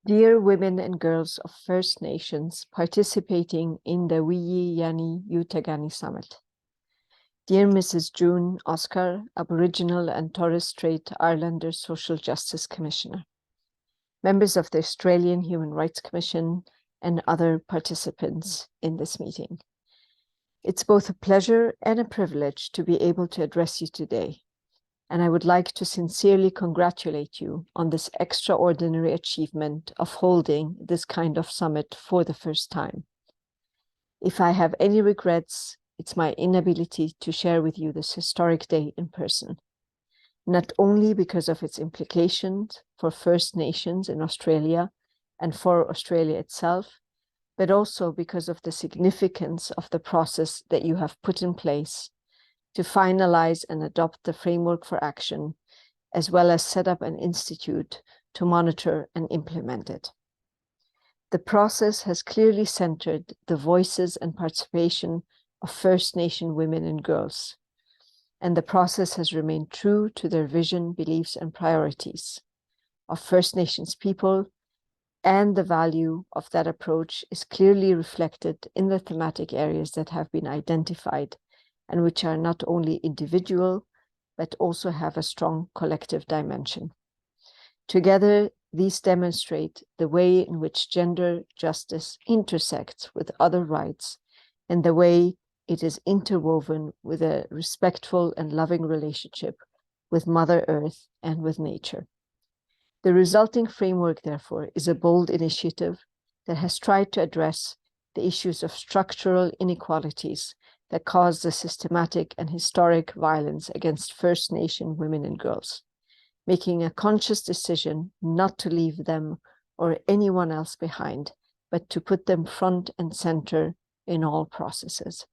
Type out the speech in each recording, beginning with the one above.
Dear women and girls of First Nations participating in the Wiyi Yani U Thangani Summit. Dear Mrs. June Oscar, Aboriginal and Torres Strait Islander Social Justice Commissioner. Members of the Australian Human Rights Commission and other participants in this meeting. It's both a pleasure and a privilege to be able to address you today, and I would like to sincerely congratulate you on this extraordinary achievement of holding this kind of summit for the first time. If I have any regrets, it's my inability to share with you this historic day in person, not only because of its implications for First Nations in Australia and for Australia itself, but also because of the significance of the process that you have put in place to finalize and adopt the framework for action, as well as set up an institute to monitor and implement it. The process has clearly centered the voices and participation of First Nation women and girls, and the process has remained true to their vision, beliefs, and priorities of First Nations people, and the value of that approach is clearly reflected in the thematic areas that have been identified and which are not only individual, but also have a strong collective dimension. Together, these demonstrate the way in which gender justice intersects with other rights and the way it is interwoven with a respectful and loving relationship with Mother Earth and with nature. The resulting framework, therefore, is a bold initiative that has tried to address the issues of structural inequalities that cause the systematic and historic violence against First Nation women and girls, making a conscious decision not to leave them or anyone else behind, but to put them front and center in all processes.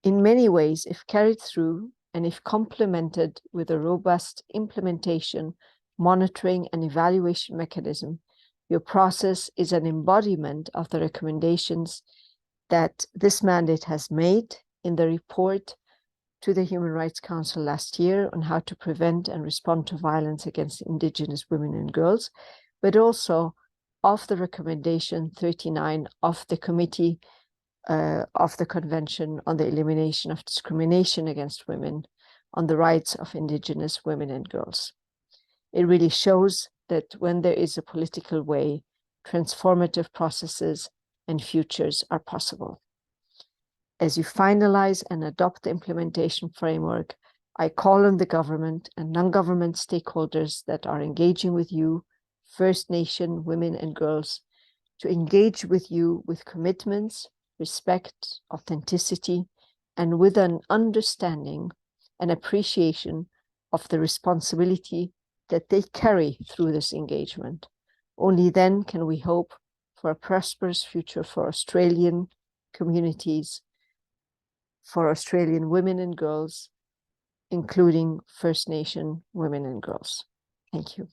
In many ways, if carried through and if complemented with a robust implementation, monitoring, and evaluation mechanism, your process is an embodiment of the recommendations that this mandate has made in the report to the Human Rights Council last year on how to prevent and respond to violence against Indigenous women and girls, but also of the recommendation 39 of the Committee of the Convention on the Elimination of Discrimination Against Women on the Rights of Indigenous Women and Girls. It really shows that when there is a political way, transformative processes and futures are possible. As you finalize and adopt the implementation framework, I call on the government and non-government stakeholders that are engaging with you, First Nation women and girls, to engage with you with commitments, respect, authenticity, and with an understanding and appreciation of the responsibility that they carry through this engagement. Only then can we hope for a prosperous future for Australian communities, for Australian women and girls, including First Nation women and girls. Thank you.